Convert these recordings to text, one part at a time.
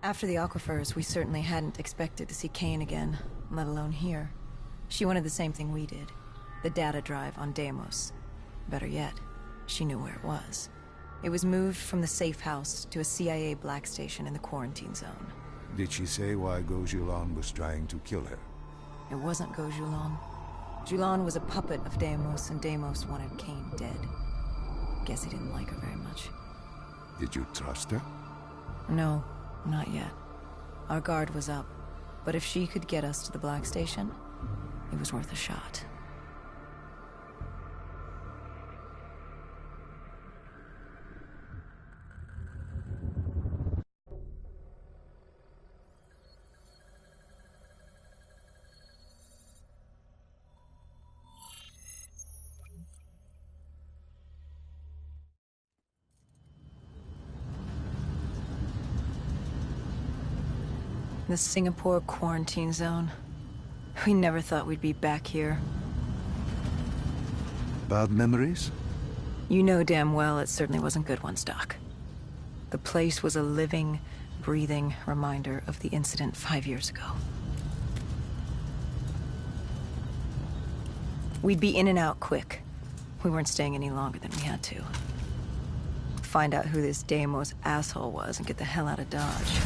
After the Aquifers, we certainly hadn't expected to see Kane again, let alone here. She wanted the same thing we did. The data drive on Deimos. Better yet, she knew where it was. It was moved from the safe house to a CIA black station in the quarantine zone. Did she say why Gojulan was trying to kill her? It wasn't Gojulan. Julan was a puppet of Deimos, and Deimos wanted Kane dead. Guess he didn't like her very much. Did you trust her? No, not yet. Our guard was up, but if she could get us to the black station, it was worth a shot. The Singapore quarantine zone. We never thought we'd be back here. Bad memories? You know damn well it certainly wasn't good ones, Doc. The place was a living, breathing reminder of the incident 5 years ago. We'd be in and out quick. We weren't staying any longer than we had to. Find out who this Deimos asshole was and get the hell out of Dodge.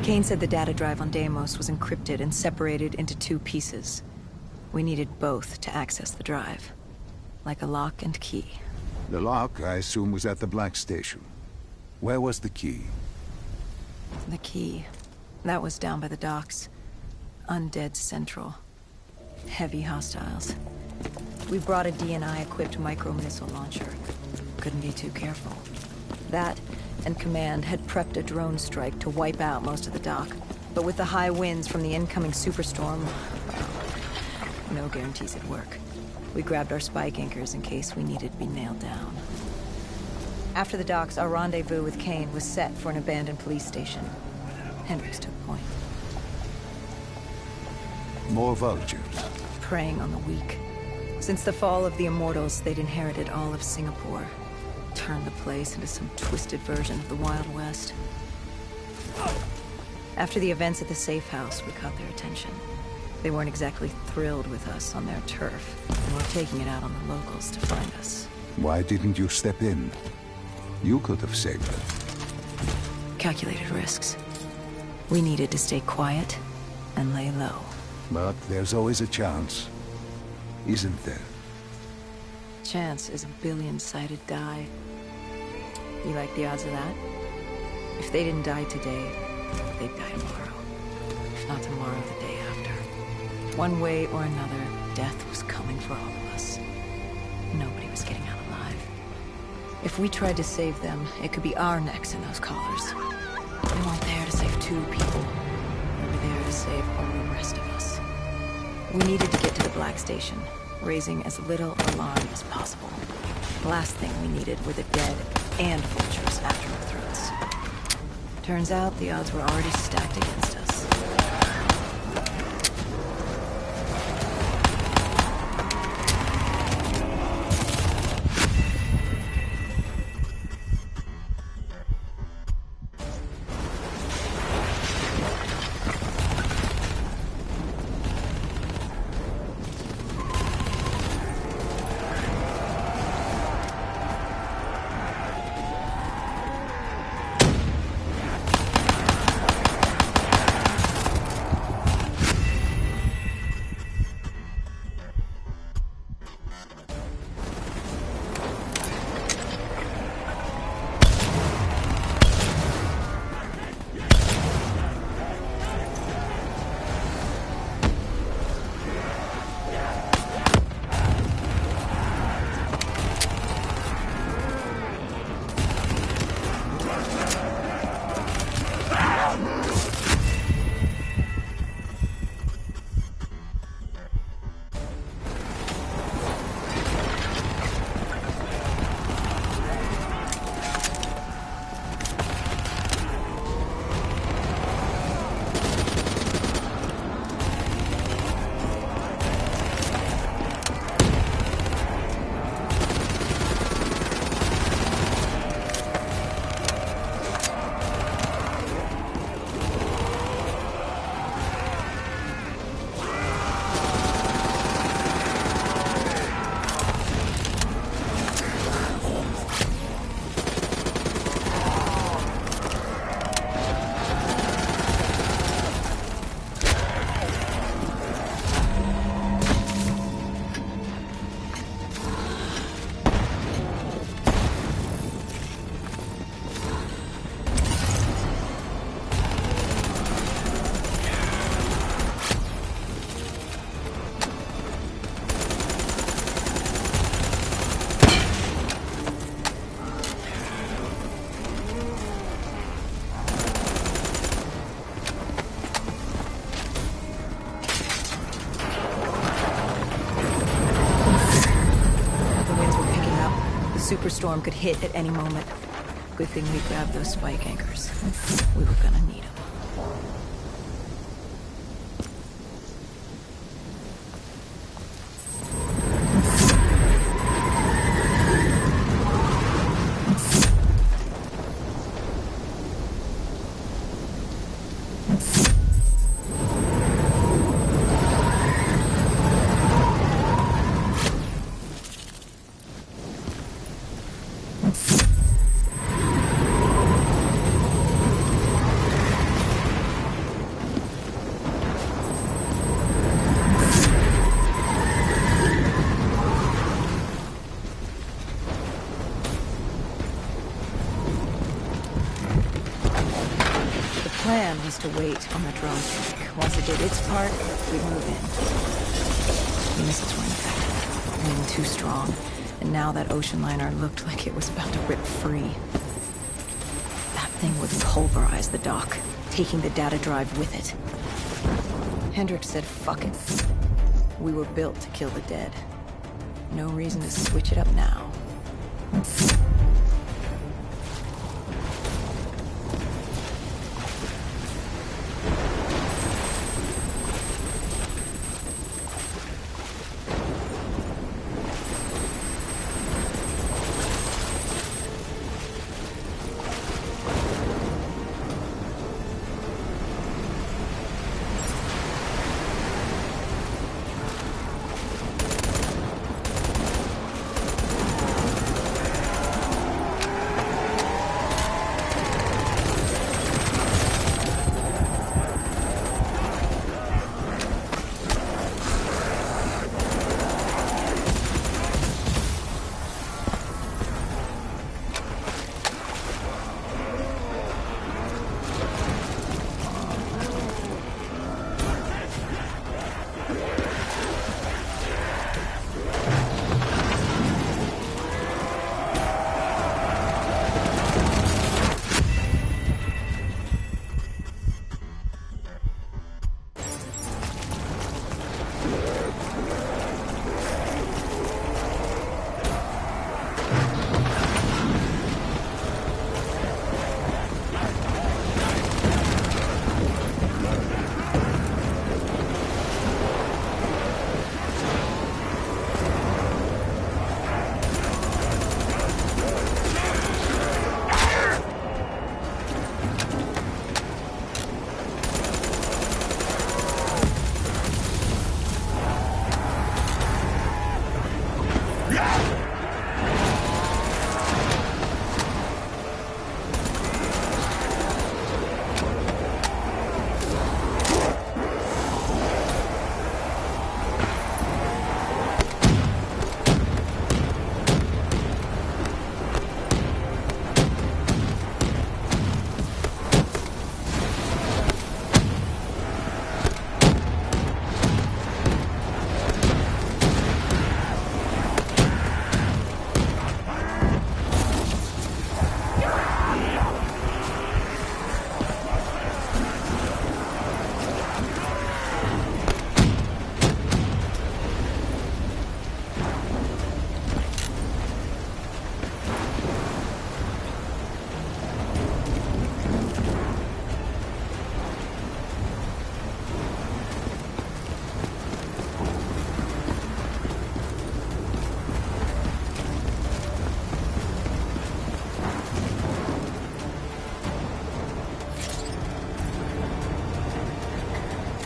Kane said the data drive on Deimos was encrypted and separated into 2 pieces. We needed both to access the drive. Like a lock and key. The lock, I assume, was at the black station. Where was the key? The key. That was down by the docks. Undead Central. Heavy hostiles. We brought a DNI-equipped micro-missile launcher. Couldn't be too careful. That and Command had prepped a drone strike to wipe out most of the dock. But with the high winds from the incoming superstorm, well, no guarantees it'd work. We grabbed our spike anchors in case we needed to be nailed down. After the docks, our rendezvous with Kane was set for an abandoned police station. Hendricks took point. More vultures. Preying on the weak. Since the fall of the Immortals, they'd inherited all of Singapore. Turned the place into some twisted version of the Wild West. After the events at the safe house, we caught their attention. They weren't exactly thrilled with us on their turf, and were taking it out on the locals to find us. Why didn't you step in? You could have saved them. Calculated risks. We needed to stay quiet and lay low. But there's always a chance, isn't there? Chance is a billion-sided die. You like the odds of that? If they didn't die today, they'd die tomorrow. If not tomorrow, the day after. One way or another, death was coming for all of us. Nobody was getting out alive. If we tried to save them, it could be our necks in those collars. They weren't there to save 2 people. They were there to save all the rest of us. We needed to get to the Black Station, raising as little alarm as possible. The last thing we needed were the dead and vultures after our throats. Turns out the odds were already stacked against us. superstorm could hit at any moment. Good thing we grabbed those spike anchors. We were gonna need them. The plan was to wait on the drone strike. Once it did its part, we'd move in. The missiles were infected. Wind too strong. And now that ocean liner looked like it was about to rip free. That thing would pulverize the dock, taking the data drive with it. Hendricks said, fuck it. We were built to kill the dead. No reason to switch it up now.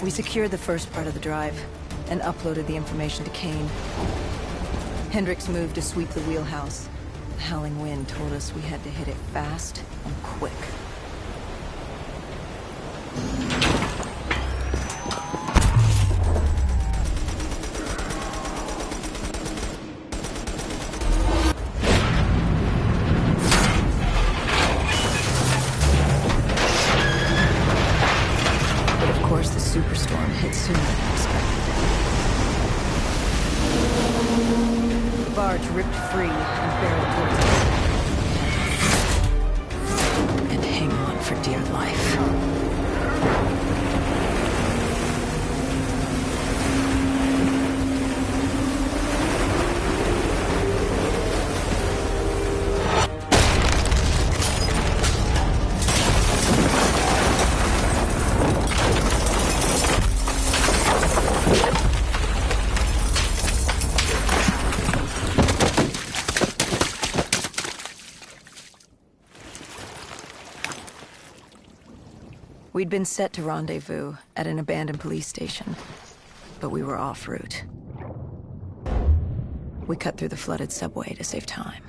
We secured the first part of the drive, and uploaded the information to Kane. Hendricks moved to sweep the wheelhouse. The howling wind told us we had to hit it fast and quick. Superstorm hit sooner than expected. The barge ripped free and barreled towards us. And hang on for dear life. We'd been set to rendezvous at an abandoned police station, but we were off route. We cut through the flooded subway to save time.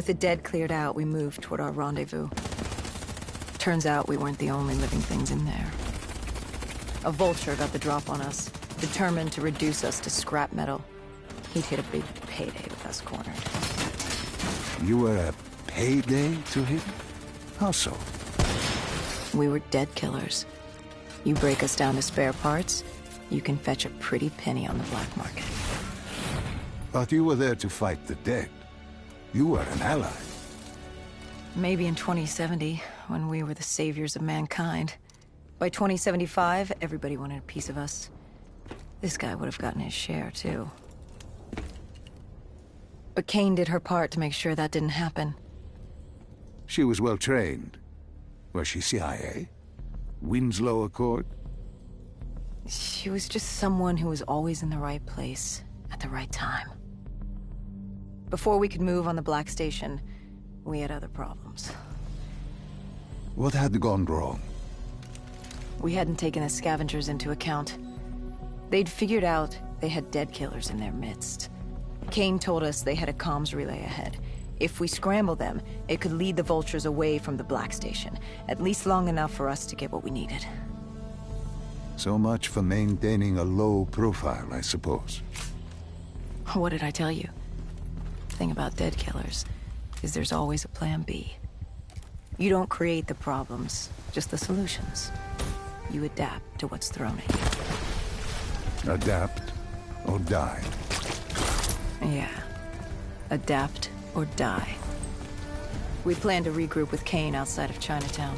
With the dead cleared out, we moved toward our rendezvous. Turns out we weren't the only living things in there. A vulture got the drop on us, determined to reduce us to scrap metal. He'd hit a big payday with us cornered. You were a payday to him? How so? We were dead killers. You break us down to spare parts, you can fetch a pretty penny on the black market. But you were there to fight the dead. You were an ally. Maybe in 2070, when we were the saviors of mankind. By 2075, everybody wanted a piece of us. This guy would have gotten his share, too. But Kane did her part to make sure that didn't happen. She was well trained. Was she CIA? Winslow Accord? She was just someone who was always in the right place, at the right time. Before we could move on the Black Station, we had other problems. What had gone wrong? We hadn't taken the scavengers into account. They'd figured out they had dead killers in their midst. Kane told us they had a comms relay ahead. If we scrambled them, it could lead the vultures away from the Black Station, at least long enough for us to get what we needed. So much for maintaining a low profile, I suppose. What did I tell you? The thing about dead killers is there's always a plan B. You don't create the problems, just the solutions. You adapt to what's thrown at you. Adapt or die. Yeah. Adapt or die. We plan to regroup with Kane outside of Chinatown.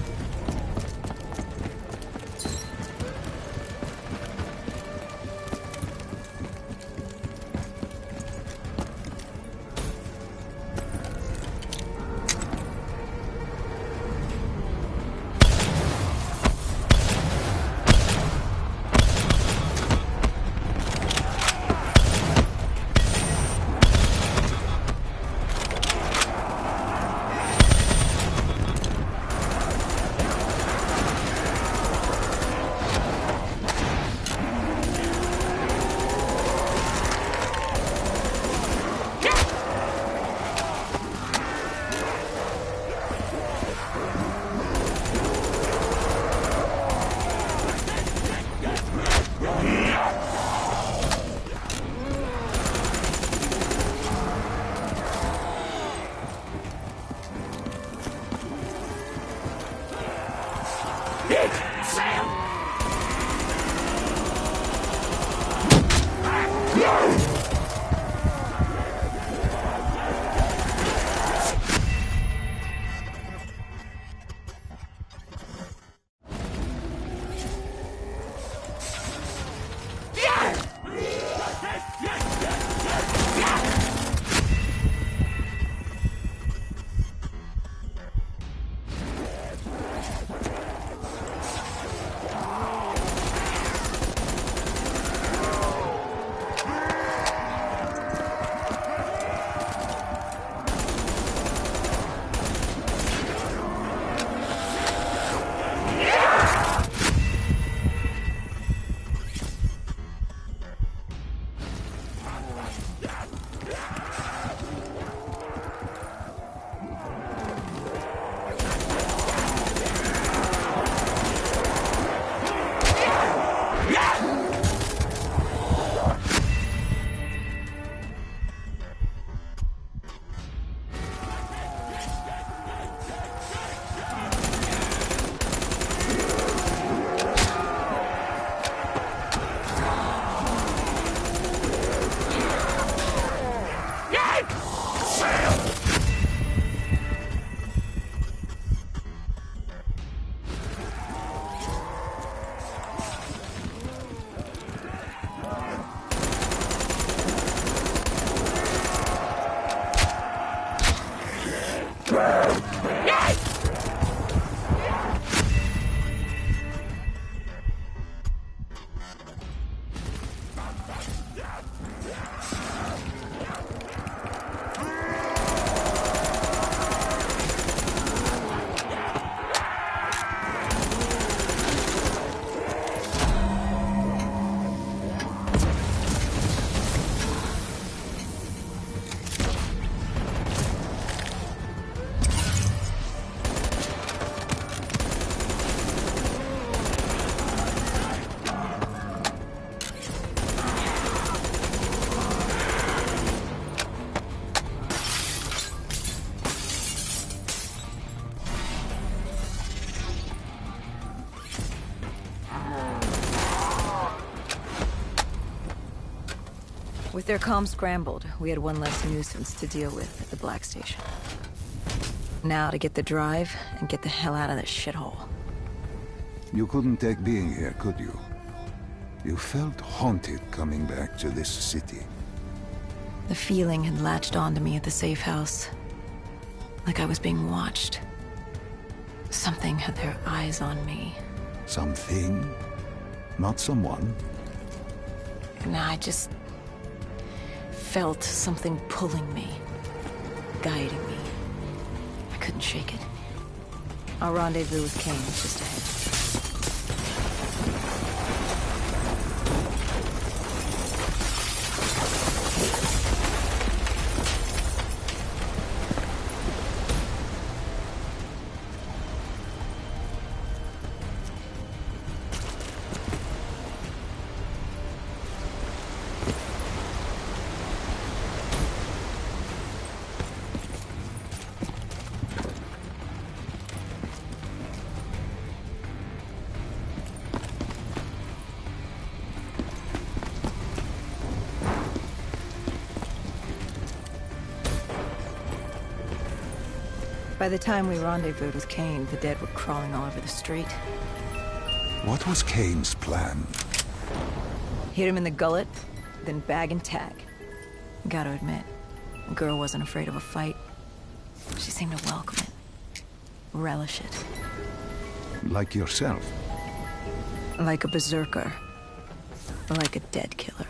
With their comms scrambled, we had one less nuisance to deal with at the Black Station. Now to get the drive and get the hell out of this shithole. You couldn't take being here, could you? You felt haunted coming back to this city. The feeling had latched onto me at the safe house. Like I was being watched. Something had their eyes on me. Something? Not someone? And I just felt something pulling me, guiding me. I couldn't shake it. Our rendezvous with Kane was just ahead. By the time we rendezvoused with Kane, the dead were crawling all over the street. What was Kane's plan? Hit him in the gullet, then bag and tag. Gotta admit, the girl wasn't afraid of a fight. She seemed to welcome it, relish it. Like yourself? Like a berserker, like a dead killer.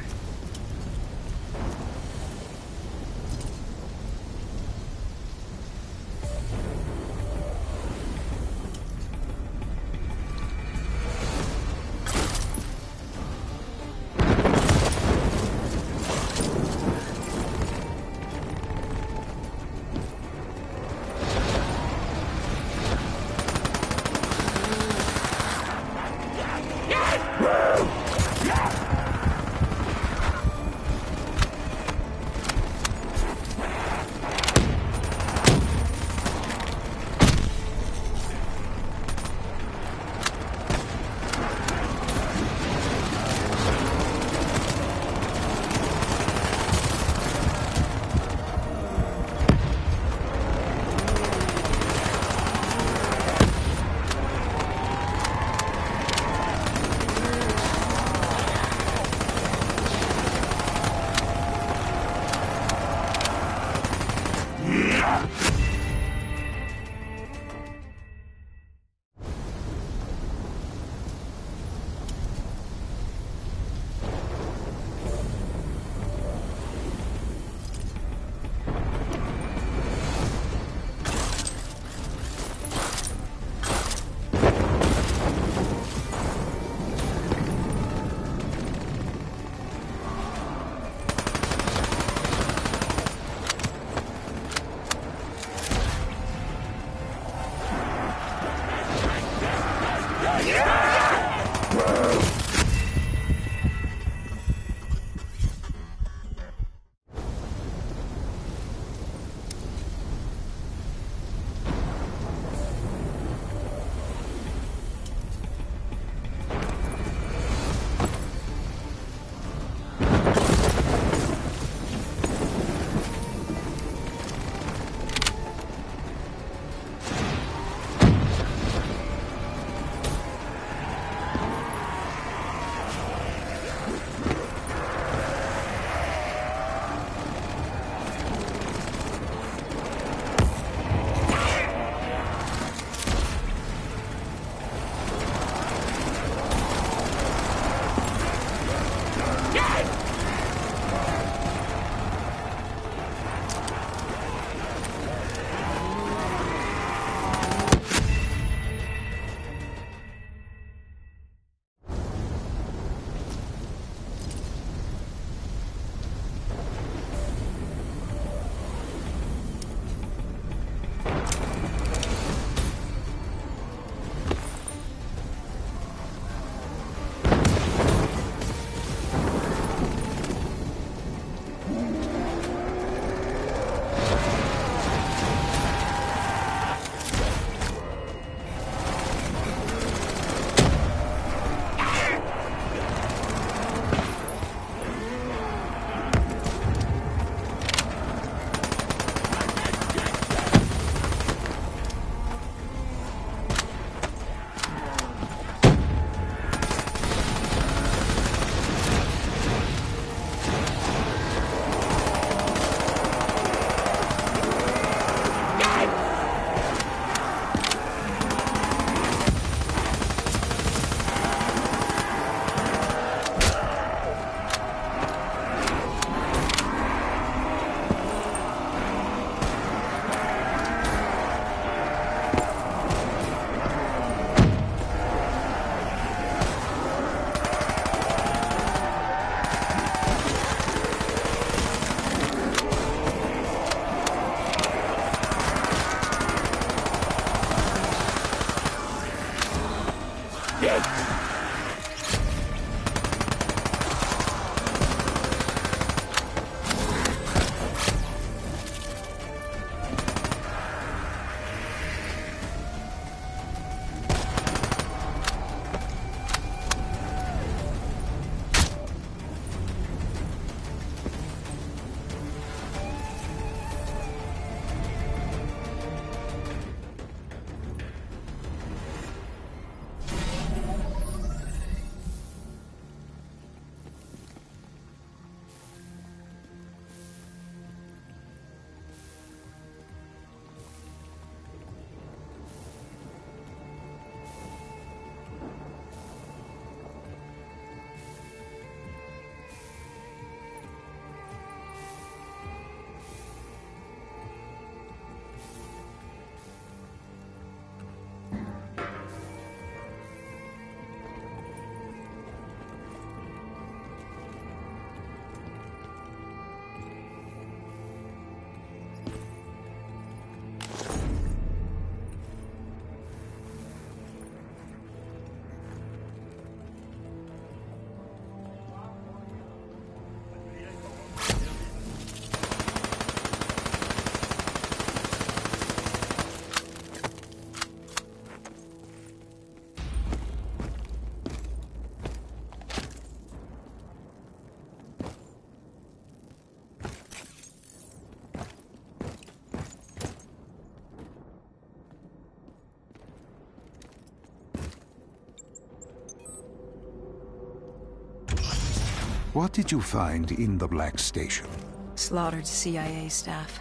What did you find in the Black Station? Slaughtered CIA staff.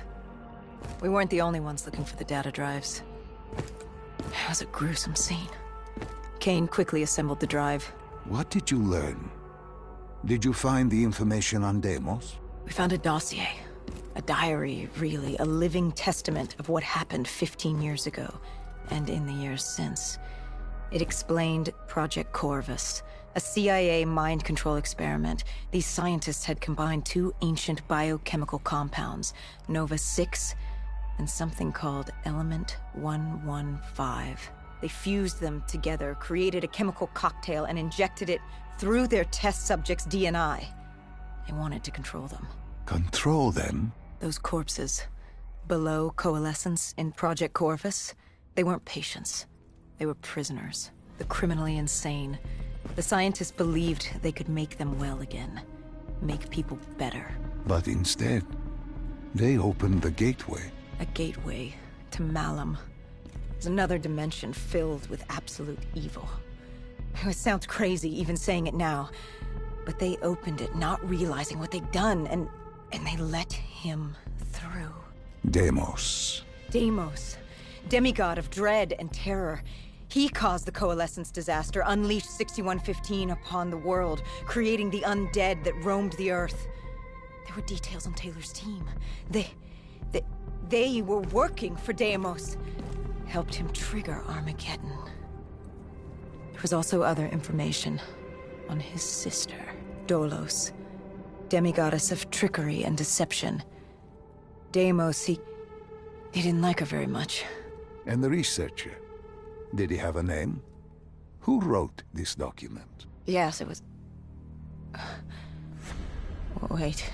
We weren't the only ones looking for the data drives. It was a gruesome scene. Kane quickly assembled the drive. What did you learn? Did you find the information on Deimos? We found a dossier. A diary, really. A living testament of what happened 15 years ago, and in the years since. It explained Project Corvus, a CIA mind control experiment. These scientists had combined two ancient biochemical compounds, Nova-6 and something called Element 115. They fused them together, created a chemical cocktail, and injected it through their test subjects' DNI. They wanted to control them. Control them? Those corpses, below coalescence in Project Corvus, they weren't patients. They were prisoners, the criminally insane. The scientists believed they could make them well again, make people better. But instead, they opened the gateway. A gateway to Malum. There's another dimension filled with absolute evil. It sounds crazy even saying it now, but they opened it not realizing what they'd done, and they let him through. Deimos. Deimos, demigod of dread and terror. He caused the Coalescence disaster, unleashed 6115 upon the world, creating the undead that roamed the Earth. There were details on Taylor's team. They were working for Deimos. Helped him trigger Armageddon. There was also other information on his sister, Dolos, demigoddess of trickery and deception. Deimos, he didn't like her very much. And the researcher? Did he have a name? Who wrote this document? Yes, it was... Wait.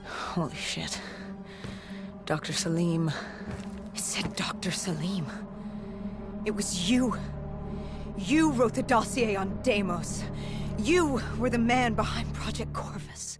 Holy shit. Dr. Salim. It said Dr. Salim. It was you. You wrote the dossier on Deimos. You were the man behind Project Corvus.